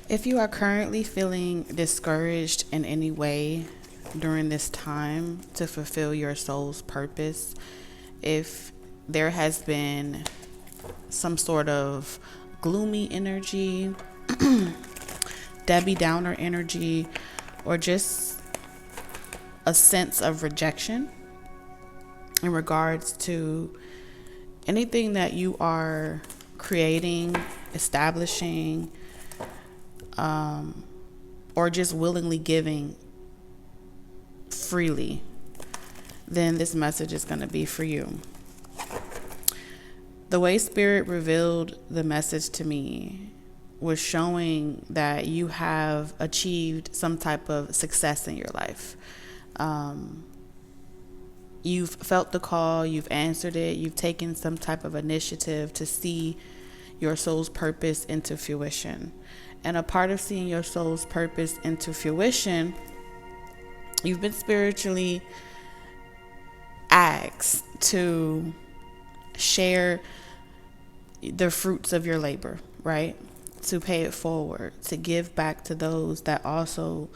If you are currently feeling discouraged in any way during this time to fulfill your soul's purpose, if there has been some sort of gloomy energy, Debbie Downer energy, or just a sense of rejection in regards to anything that you are creating, establishing, or just willingly giving freely, then this message is going to be for you. The way Spirit revealed the message to me was showing that you have achieved some type of success in your life. You've felt the call, you've answered it, you've taken some type of initiative to see your soul's purpose into fruition. And a part of seeing your soul's purpose into fruition, you've been spiritually asked to share the fruits of your labor, right? To pay it forward, to give back to those that also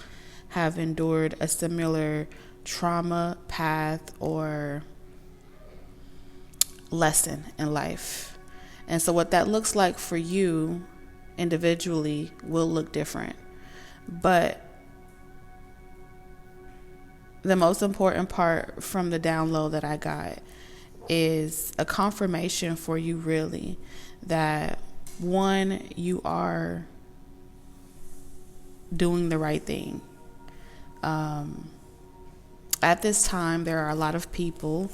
have endured a similar trauma path or lesson in life. And so what that looks like for you individually will look different. But the most important part from the download that I got is a confirmation for you, really, that one, you are doing the right thing. At this time, there are a lot of people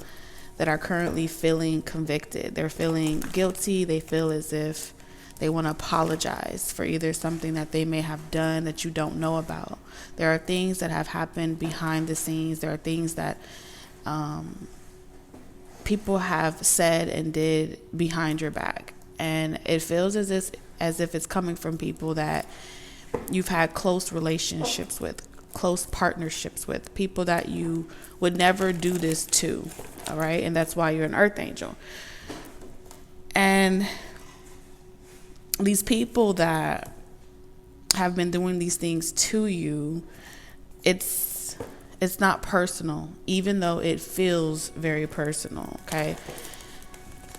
that are currently feeling convicted. They're feeling guilty. They feel as if they want to apologize for either something that they may have done that you don't know about. There are things that have happened behind the scenes. There are things that people have said and did behind your back. And it feels as if it's coming from people that you've had close relationships with, close partnerships with, people that you would never do this to, all right? And that's why you're an earth angel. And these people that have been doing these things to you, it's not personal, even though it feels very personal, okay?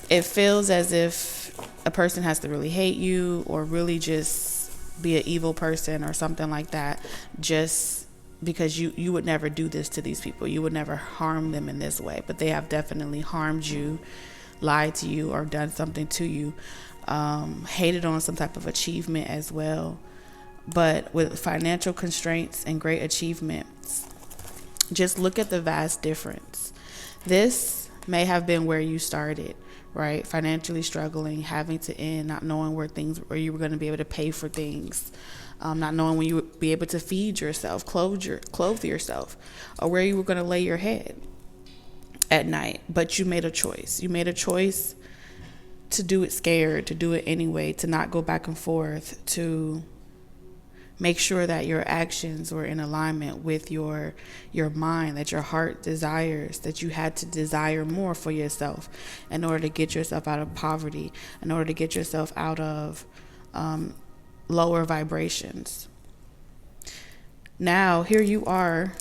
It feels as if a person has to really hate you or really just be an evil person or something like that, just because you would never do this to these people. You would never harm them in this way, but they have definitely harmed you, lied to you, or done something to you, hated on some type of achievement as well. But with financial constraints and great achievements, just look at the vast difference. This may have been where you started, right? Financially struggling, having to end, not knowing where you were going to be able to pay for things, not knowing when you would be able to feed yourself, clothe yourself, or where you were going to lay your head at night. But you made a choice. You made a choice to do it scared, to do it anyway, to not go back and forth, to make sure that your actions were in alignment with your mind, that your heart desires, that you had to desire more for yourself in order to get yourself out of poverty, in order to get yourself out of lower vibrations. Now, here you are,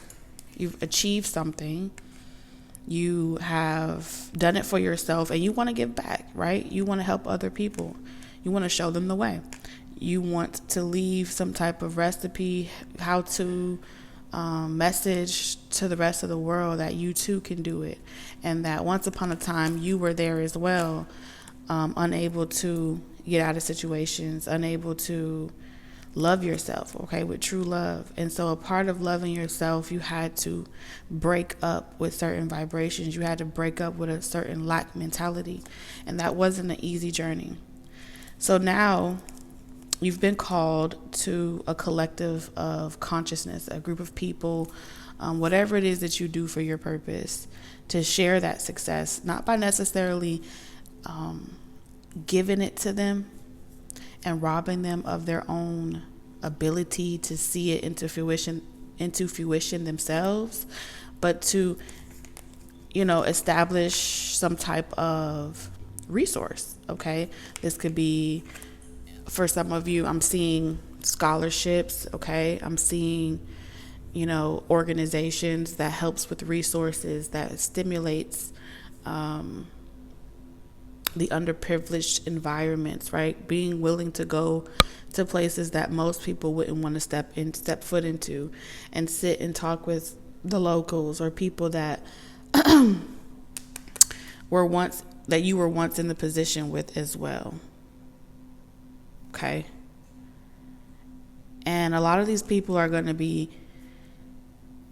you've achieved something, you have done it for yourself, and you want to give back, right? You want to help other people. You want to show them the way. You want to leave some type of recipe, how to message to the rest of the world that you too can do it. And that once upon a time you were there as well, unable to get out of situations, unable to love yourself, okay, with true love. And so a part of loving yourself, you had to break up with certain vibrations. You had to break up with a certain lack mentality. And that wasn't an easy journey. So now you've been called to a collective of consciousness, a group of people, whatever it is that you do for your purpose, to share that success, not by necessarily giving it to them and robbing them of their own ability to see it into fruition themselves, but to, establish some type of resource. Okay, this could be, for some of you, I'm seeing scholarships. Okay, I'm seeing, organizations that helps with resources, that stimulates the underprivileged environments, right? Being willing to go to places that most people wouldn't want to step foot into, and sit and talk with the locals or people that you were once in the position with as well. Okay. And a lot of these people are going to be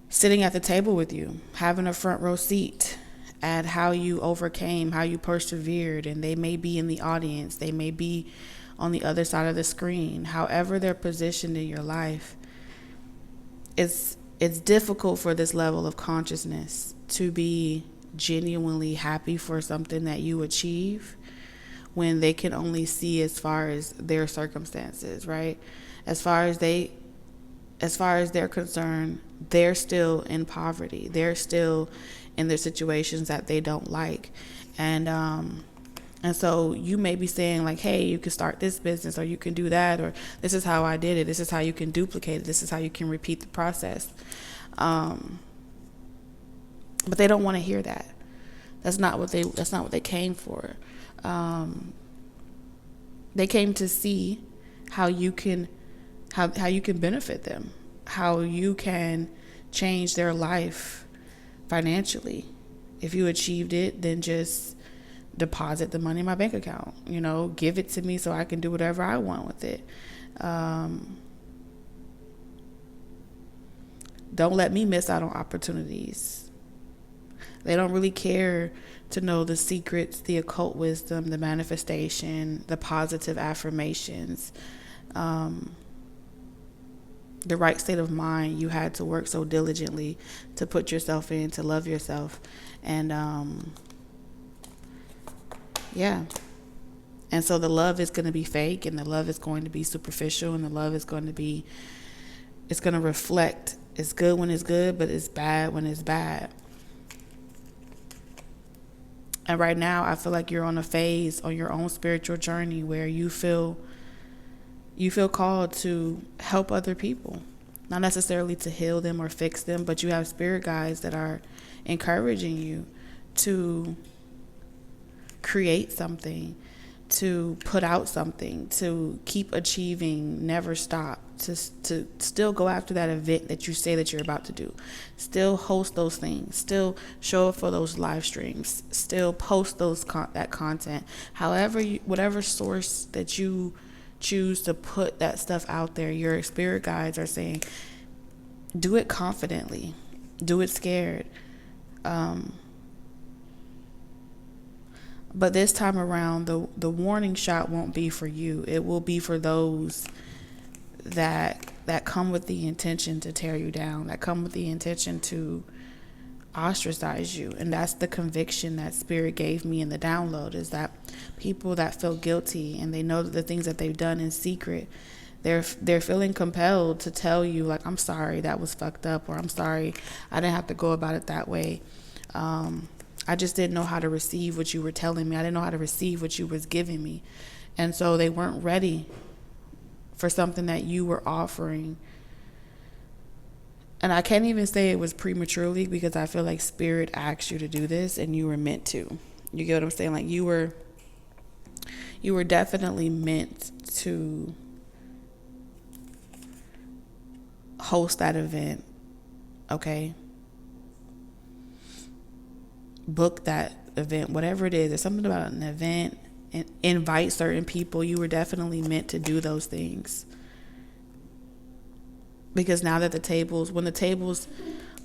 sitting at the table with you, having a front row seat at how you overcame, how you persevered, and they may be in the audience, they may be on the other side of the screen. However they're positioned in your life, it's difficult for this level of consciousness to be genuinely happy for something that you achieve when they can only see as far as their circumstances, right? As far as they're concerned, they're still in poverty. They're still in their situations that they don't like. And so you may be saying like, hey, you can start this business, or you can do that, or this is how I did it. This is how you can duplicate it. This is how you can repeat the process. But they don't want to hear that. That's not what they came for. They came to see how you can benefit them, how you can change their life financially. If you achieved it, then just deposit the money in my bank account. Give it to me so I can do whatever I want with it. Don't let me miss out on opportunities. They don't really care to know the secrets, the occult wisdom, the manifestation, the positive affirmations, the right state of mind you had to work so diligently to put yourself in, to love yourself. And yeah. And so the love is going to be fake, and the love is going to be superficial, and the love is going to reflect. It's good when it's good, but it's bad when it's bad. And right now, I feel like you're on a phase on your own spiritual journey where you feel called to help other people. Not necessarily to heal them or fix them, but you have spirit guides that are encouraging you to create something, to put out something, to keep achieving, never stop, to still go after that event that you say that you're about to do, still host those things, still show up for those live streams, still post that content. However, whatever source that you choose to put that stuff out there, your spirit guides are saying, do it confidently, do it scared. But this time around, the warning shot won't be for you. It will be for those that come with the intention to tear you down, that come with the intention to ostracize you. And that's the conviction that Spirit gave me in the download, is that people that feel guilty and they know that the things that they've done in secret, they're feeling compelled to tell you, like, I'm sorry, that was fucked up, or I'm sorry, I didn't have to go about it that way. I just didn't know how to receive what you were telling me. I didn't know how to receive what you was giving me. And so they weren't ready for something that you were offering. And I can't even say it was prematurely, because I feel like Spirit asked you to do this and you were meant to. You get what I'm saying? Like you were definitely meant to host that event. Okay? Book that event, whatever it is. There's something about an event, and invite certain people. You were definitely meant to do those things, because now that when the tables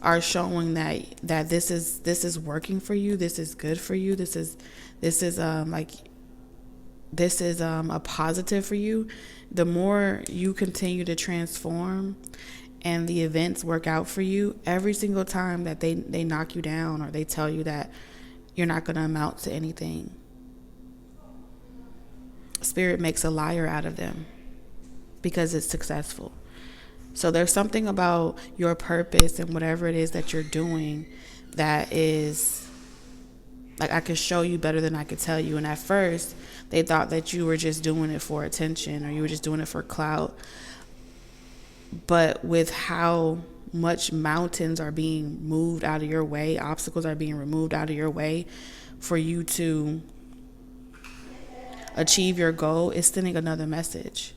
are showing that this is working for you, this is good for you, this is a positive for you, the more you continue to transform and the events work out for you, every single time that they knock you down or they tell you that you're not going to amount to anything, Spirit makes a liar out of them because it's successful. So there's something about your purpose and whatever it is that you're doing that is, like, I could show you better than I could tell you. And at first, they thought that you were just doing it for attention, or you were just doing it for clout. But with how much mountains are being moved out of your way, obstacles are being removed out of your way for you to achieve your goal, it's sending another message.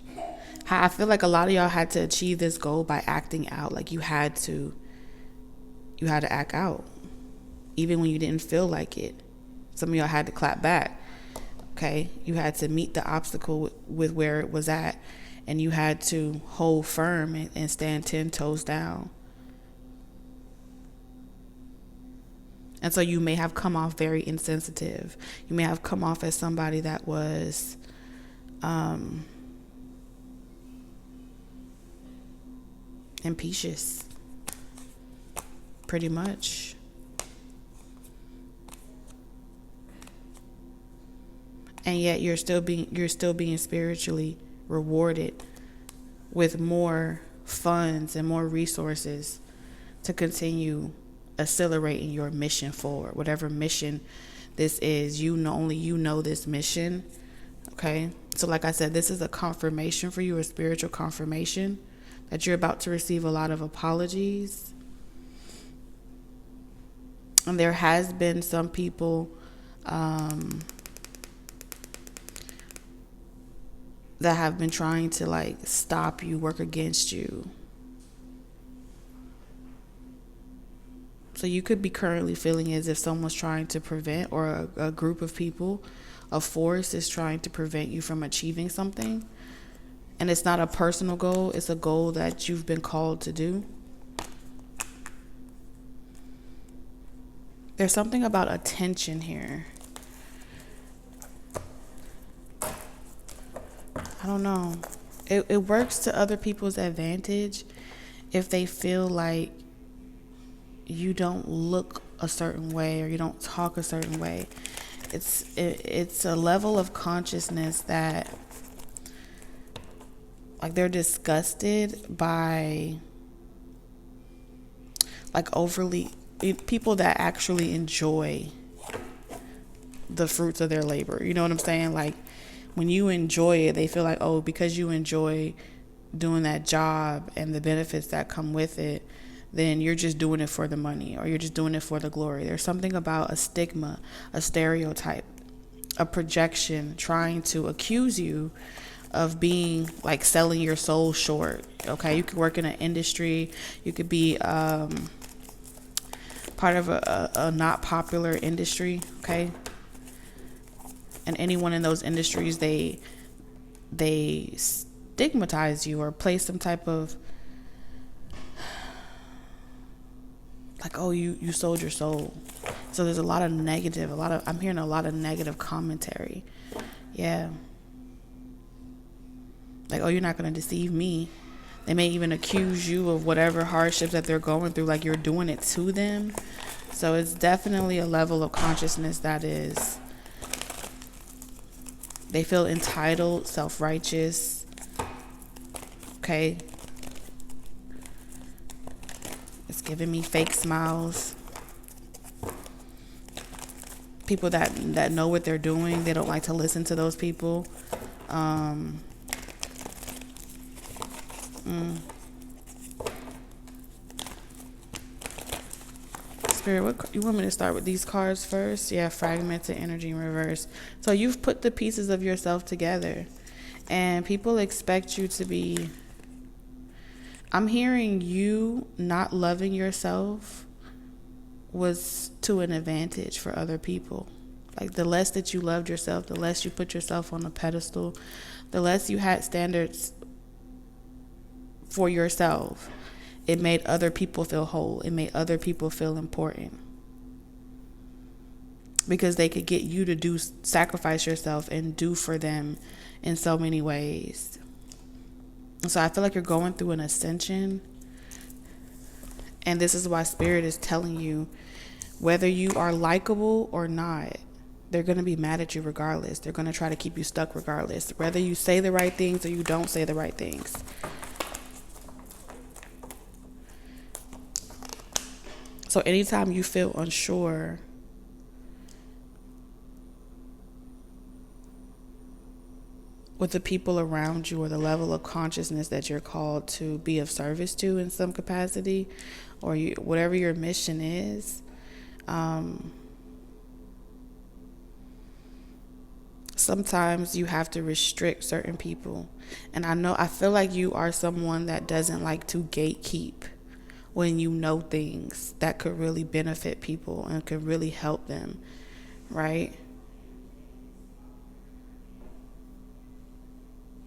I feel like a lot of y'all had to achieve this goal by acting out. Like you had to act out even when you didn't feel like it. Some of y'all had to clap back. Okay, you had to meet the obstacle with where it was at, and you had to hold firm and stand 10 toes down. And so you may have come off very insensitive. You may have come off as somebody that was impetious, pretty much. And yet you're still being spiritually rewarded with more funds and more resources to continue accelerating your mission forward. Whatever mission this is, only you know this mission. Okay, so like I said, this is a confirmation for you, a spiritual confirmation that you're about to receive a lot of apologies. And there has been some people that have been trying to like stop you, work against you. So you could be currently feeling as if someone's trying to prevent, or a group of people, a force is trying to prevent you from achieving something. And it's not a personal goal, it's a goal that you've been called to do. There's something about attention here. I don't know. It works to other people's advantage if they feel like you don't look a certain way or you don't talk a certain way. It's a level of consciousness that, like, they're disgusted by, like, overly people that actually enjoy the fruits of their labor. You know what I'm saying? Like, when you enjoy it, they feel like, oh, because you enjoy doing that job and the benefits that come with it, then you're just doing it for the money, or you're just doing it for the glory. There's something about a stigma, a stereotype, a projection trying to accuse you of being like selling your soul short. Okay, you could work in an industry, you could be part of a not popular industry. Okay, and anyone in those industries, they stigmatize you or place some type of like, oh, you sold your soul. So there's a lot of negative, I'm hearing a lot of negative commentary. Yeah. Like, oh, you're not going to deceive me. They may even accuse you of whatever hardships that they're going through, like you're doing it to them. So it's definitely a level of consciousness that is, they feel entitled, self-righteous. Okay. It's giving me fake smiles. People that know what they're doing, they don't like to listen to those people. Spirit, what you want me to start with these cards first? Yeah, fragmented energy in reverse. So you've put the pieces of yourself together, and people expect you to be, I'm hearing you not loving yourself was to an advantage for other people. Like, the less that you loved yourself, the less you put yourself on a pedestal, the less you had standards for yourself, it made other people feel whole. It made other people feel important, because they could get you to sacrifice yourself and do for them in so many ways. So I feel like you're going through an ascension, and this is why Spirit is telling you, whether you are likable or not, they're going to be mad at you regardless. They're going to try to keep you stuck regardless, whether you say the right things or you don't say the right things. So anytime you feel unsure, with the people around you, or the level of consciousness that you're called to be of service to in some capacity, or whatever your mission is. Sometimes you have to restrict certain people. And I feel like you are someone that doesn't like to gatekeep when you know things that could really benefit people and could really help them, right?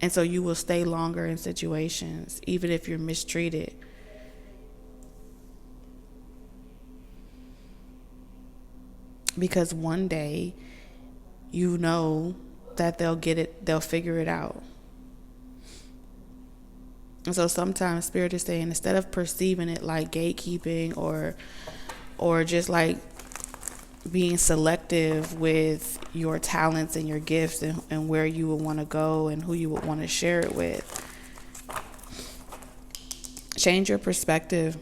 And so you will stay longer in situations, even if you're mistreated. Because one day, you know that they'll figure it out. And so sometimes Spirit is saying, instead of perceiving it like gatekeeping or just like being selective with your talents and your gifts and where you would want to go and who you would want to share it with, change your perspective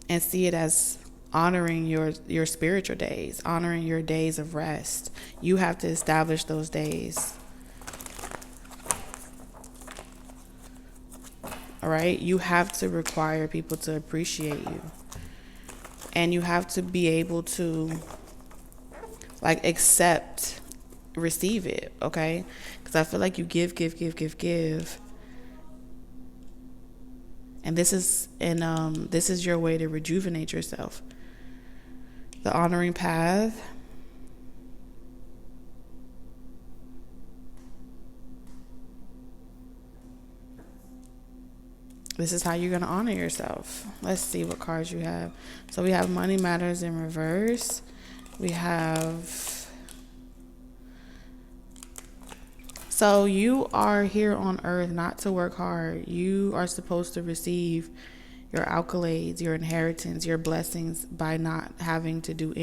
and see it as honoring your spiritual days, honoring your days of rest. You have to establish those days. All right? You have to require people to appreciate you. And you have to be able to receive it, okay? Because I feel like you give. And this is your way to rejuvenate yourself. The honoring path. This is how you're going to honor yourself. Let's see what cards you have. So we have Money Matters in reverse. We have... So you are here on earth not to work hard. You are supposed to receive your accolades, your inheritance, your blessings by not having to do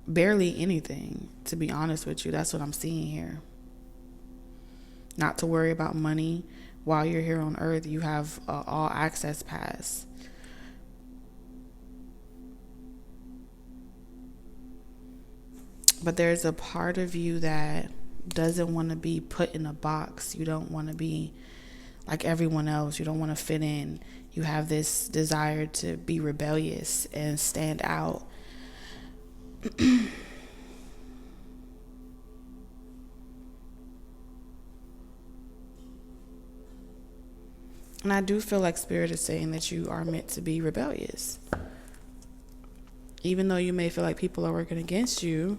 barely anything, to be honest with you. That's what I'm seeing here. Not to worry about money. While you're here on earth, you have all access pass. But there's a part of you that doesn't want to be put in a box. You don't want to be like everyone else. You don't want to fit in. You have this desire to be rebellious and stand out. And I do feel like Spirit is saying that you are meant to be rebellious. Even though you may feel like people are working against you,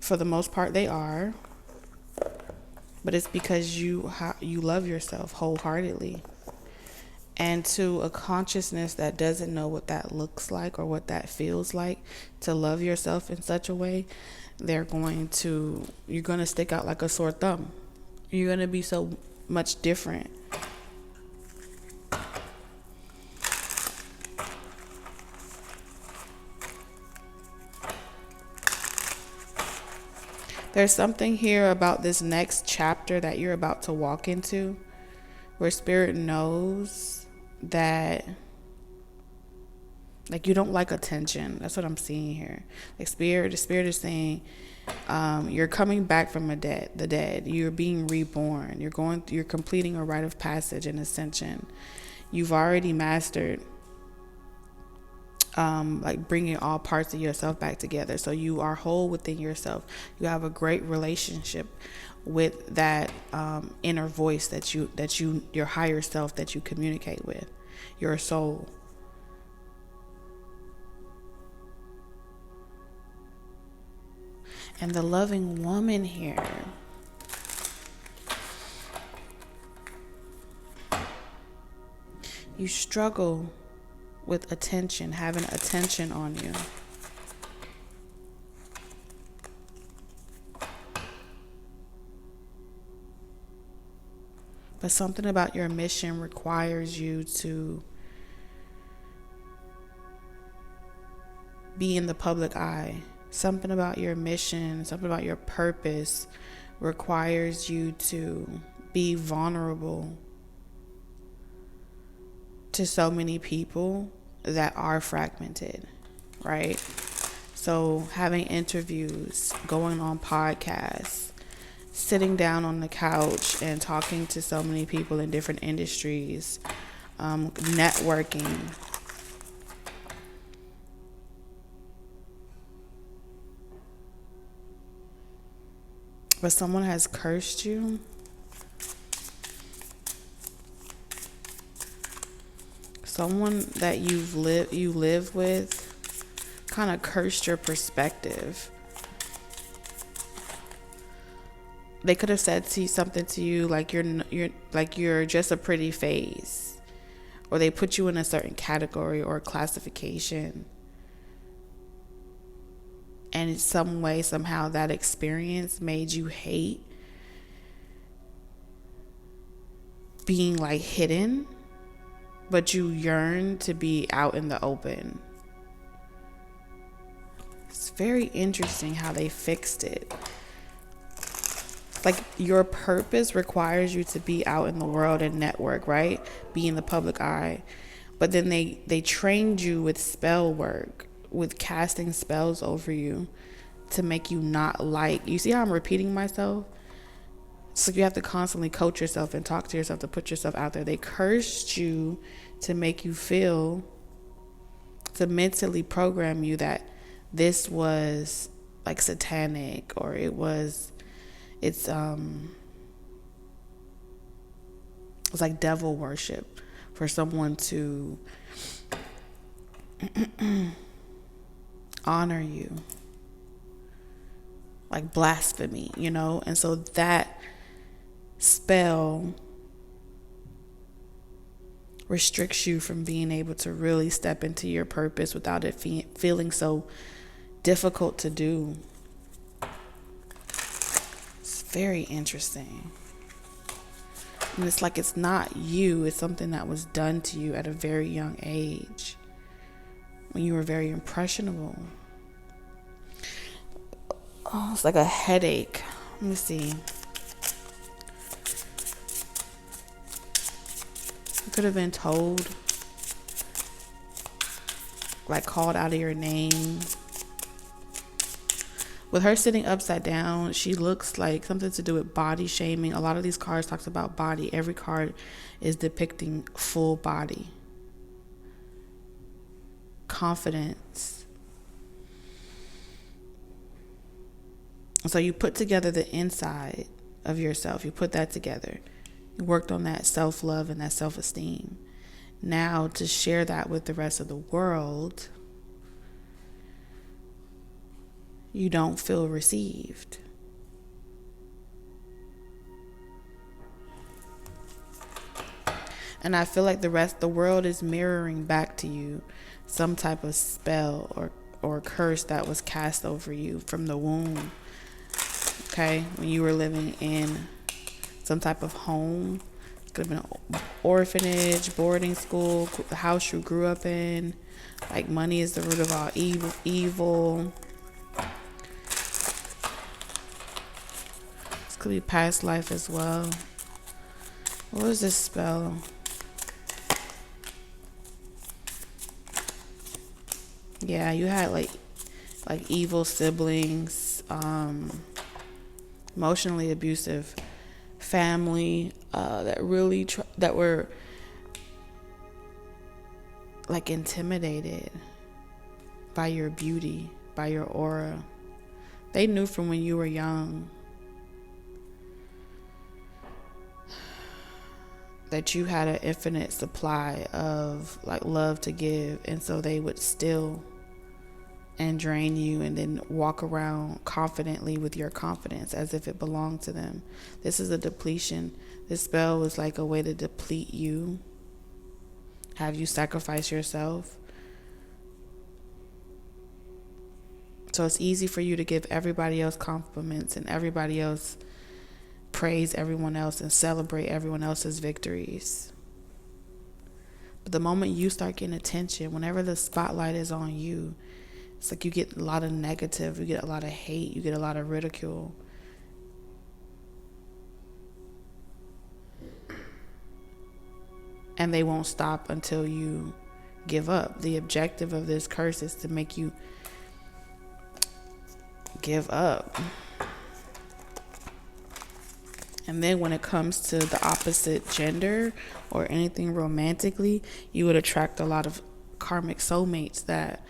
for the most part they are. But it's because you love yourself wholeheartedly. And to a consciousness that doesn't know what that looks like or what that feels like to love yourself in such a way, you're going to stick out like a sore thumb. You're going to be so much different. There's something here about this next chapter that you're about to walk into where Spirit knows that like you don't like attention. That's what I'm seeing here. Like the Spirit is saying you're coming back from the dead. You're being reborn. You're completing a rite of passage and ascension. You've already mastered like bringing all parts of yourself back together. So you are whole within yourself. You have a great relationship with that inner voice that your higher self that you communicate with, your soul. And the loving woman here, you struggle with attention, having attention on you. But something about your mission requires you to be in the public eye. Something about your mission, something about your purpose requires you to be vulnerable to so many people that are fragmented, right? So having interviews, going on podcasts, sitting down on the couch and talking to so many people in different industries, networking. But someone has cursed you. Someone that you live with kind of cursed your perspective. They could have said something to you like you're just a pretty face, or they put you in a certain category or classification. And in some way, somehow, that experience made you hate being like hidden, but you yearn to be out in the open. It's very interesting how they fixed it. Like, your purpose requires you to be out in the world and network, right? Be in the public eye. But then they trained you with spell work, with casting spells over you to make you not like. You see how I'm repeating myself? So you have to constantly coach yourself and talk to yourself to put yourself out there. They cursed you to make you feel, to mentally program you that this was like satanic, or it's like devil worship for someone to honor you, like blasphemy, and so that spell restricts you from being able to really step into your purpose without it feeling so difficult to do. It's very interesting. And it's like it's not you, it's something that was done to you at a very young age, when you were very impressionable. Oh, it's like a headache. Let me see. You could have been told, like called out of your name. With her sitting upside down, she looks like something to do with body shaming. A lot of these cards talks about body. Every card is depicting full body. Confidence. So you put together the inside of yourself. You put that together. You worked on that self-love and that self-esteem. Now to share that with the rest of the world, you don't feel received. And I feel like the world is mirroring back to you some type of spell or curse that was cast over you from the womb. Okay? When you were living in some type of home. It could have been an orphanage, boarding school, the house you grew up in. Like, money is the root of all evil. This could be past life as well. What was this spell? Yeah, you had like evil siblings, emotionally abusive family that really that were like intimidated by your beauty, by your aura. They knew from when you were young that you had an infinite supply of like love to give, and so they would steal and drain you and then walk around confidently with your confidence as if it belonged to them. This is a depletion. This spell was like a way to deplete you, have you sacrifice yourself. So it's easy for you to give everybody else compliments and everybody else praise everyone else and celebrate everyone else's victories. But the moment you start getting attention, whenever the spotlight is on you, it's like you get a lot of negative, you get a lot of hate, you get a lot of ridicule. And they won't stop until you give up. The objective of this curse is to make you give up. And then when it comes to the opposite gender or anything romantically, you would attract a lot of karmic soulmates that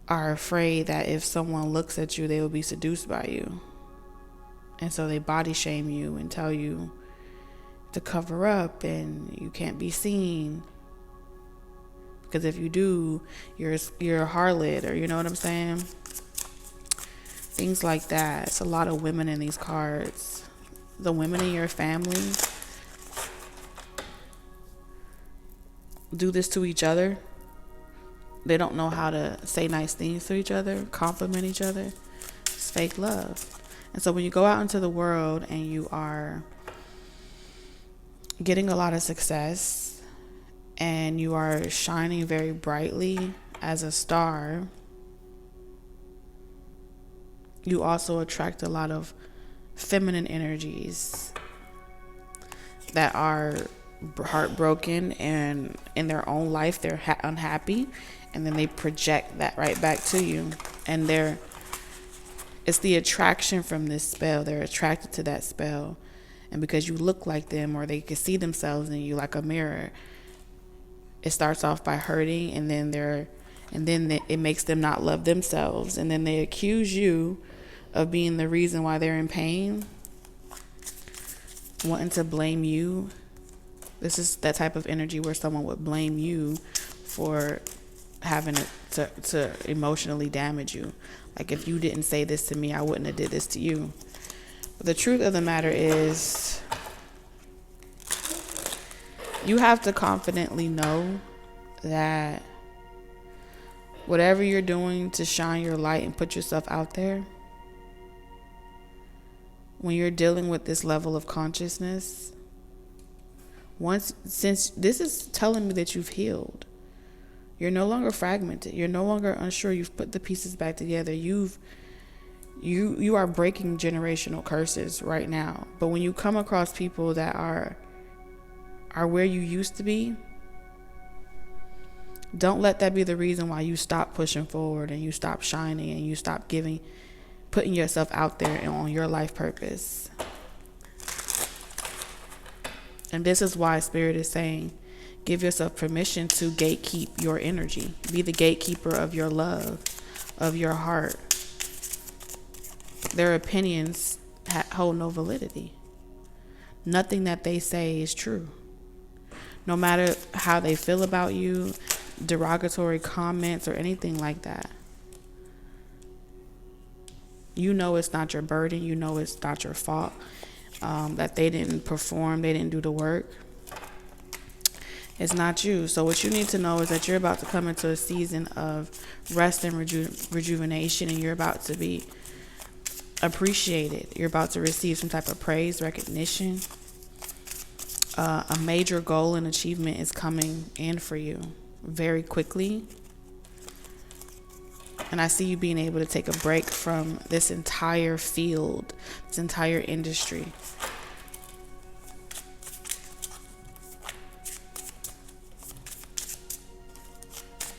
are afraid that if someone looks at you, they will be seduced by you. And so they body shame you and tell you to cover up and you can't be seen. Because if you do, you're a harlot, or you know what I'm saying? Things like that. It's a lot of women in these cards. The women in your family do this to each other. They don't know how to say nice things to each other, compliment each other. It's fake love. And so when you go out into the world and you are getting a lot of success and you are shining very brightly as a star, you also attract a lot of feminine energies that are heartbroken and in their own life they're unhappy, and then they project that right back to you. And it's the attraction from this spell. They're attracted to that spell, and because you look like them or they can see themselves in you like a mirror, it starts off by hurting, and then it makes them not love themselves, and then they accuse you of being the reason why they're in pain, wanting to blame you. This is that type of energy where someone would blame you for having to emotionally damage you. Like, if you didn't say this to me, I wouldn't have did this to you. But the truth of the matter is, you have to confidently know that whatever you're doing to shine your light and put yourself out there, when you're dealing with this level of consciousness, since this is telling me that you've healed, you're no longer fragmented, you're no longer unsure, you've put the pieces back together, you are breaking generational curses right now. But when you come across people that are where you used to be, don't let that be the reason why you stop pushing forward and you stop shining and you stop putting yourself out there and on your life purpose. And this is why Spirit is saying, give yourself permission to gatekeep your energy. Be the gatekeeper of your love, of your heart. Their opinions hold no validity. Nothing that they say is true. No matter how they feel about you, derogatory comments or anything like that. You know it's not your burden. You know it's not your fault. That they didn't perform, they didn't do the work. It's not you. So what you need to know is that you're about to come into a season of rest and rejuvenation, and you're about to be appreciated. You're about to receive some type of praise, recognition. A major goal and achievement is coming in for you very quickly. And I see you being able to take a break from this entire field, this entire industry.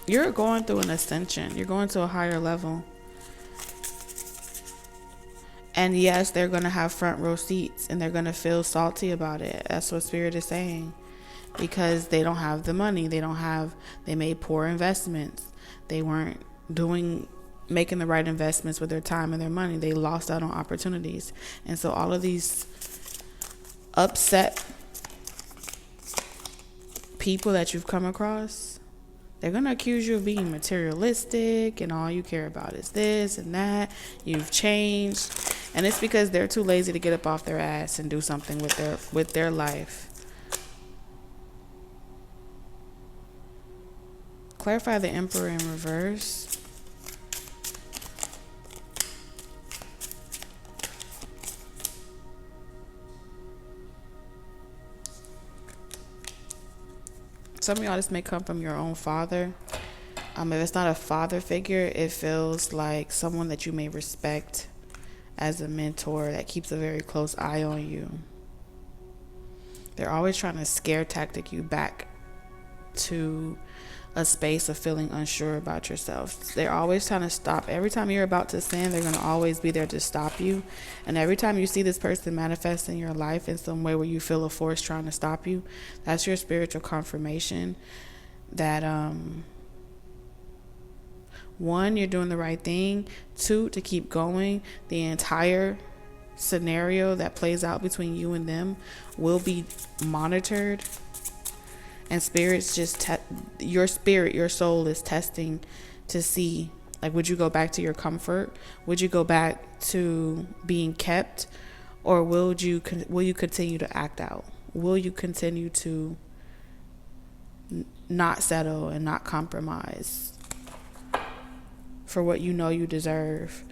You're going through an ascension. You're going to a higher level. And yes, they're going to have front row seats and they're going to feel salty about it. That's what Spirit is saying. Because they don't have the money. They made poor investments. They weren't making the right investments with their time and their money. They lost out on opportunities. And so all of these upset people that you've come across, they're going to accuse you of being materialistic and all you care about is this and that. You've changed. And it's because they're too lazy to get up off their ass and do something with their life. Clarify the Emperor in reverse. Some of y'all, this may come from your own father. If it's not a father figure, it feels like someone that you may respect as a mentor that keeps a very close eye on you. They're always trying to scare tactic you back to a space of feeling unsure about yourself. They're always trying to stop. Every time you're about to sin, they're going to always be there to stop you. And every time you see this person manifest in your life in some way where you feel a force trying to stop you, that's your spiritual confirmation that, one, you're doing the right thing. Two, to keep going. The entire scenario that plays out between you and them will be monitored, and spirits just your spirit, your soul is testing to see, like, would you go back to your comfort? Would you go back to being kept? Or will you continue to act out? Will you continue to not settle and not compromise for what you know you deserve?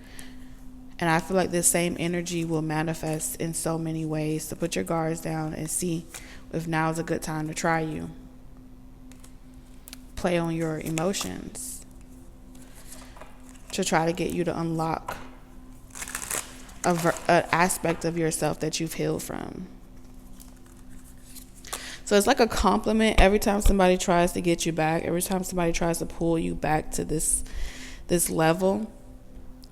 And I feel like this same energy will manifest in so many ways. So put your guards down and see if now is a good time to try you. Play on your emotions to try to get you to unlock an aspect of yourself that you've healed from. So it's like a compliment every time somebody tries to get you back, every time somebody tries to pull you back to this level.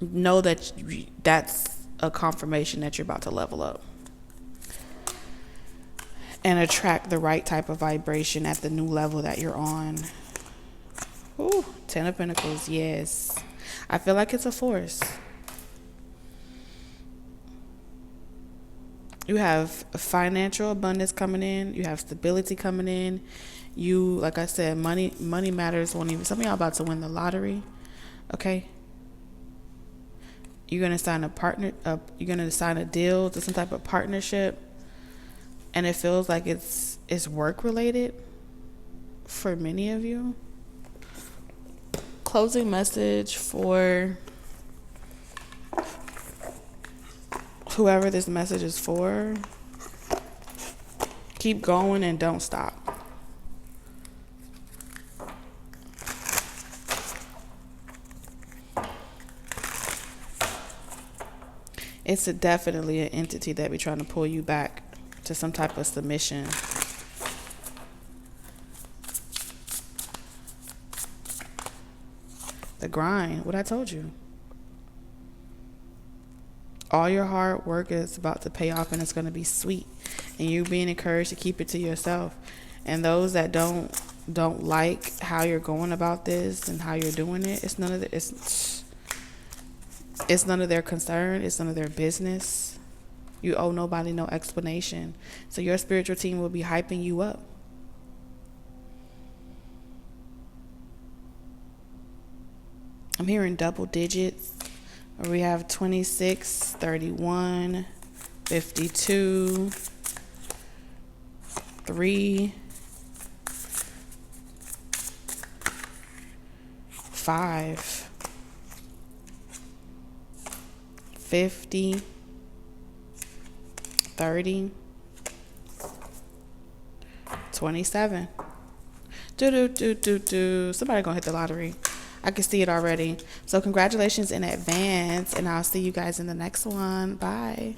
Know that that's a confirmation that you're about to level up and attract the right type of vibration at the new level that you're on. Ooh, 10 of Pentacles, yes. I feel like it's a force. You have financial abundance coming in. You have stability coming in. You, like I said, money matters. Won't even. Some of y'all about to win the lottery. Okay. You're gonna sign you're gonna sign a deal to some type of partnership, and it feels like it's work related for many of you. Closing message for whoever this message is for. Keep going and don't stop. It's definitely an entity that be trying to pull you back to some type of submission. The grind, what I told you. All your hard work is about to pay off, and it's going to be sweet. And you're being encouraged to keep it to yourself. And those that don't like how you're going about this and how you're doing it, it's none of their concern. It's none of their business. You owe nobody no explanation. So your spiritual team will be hyping you up. I'm hearing double digits. We have 26, 31, 52, 3, 5, 50, 30, 27. Somebody gonna hit the lottery. I can see it already. So congratulations in advance, and I'll see you guys in the next one. Bye.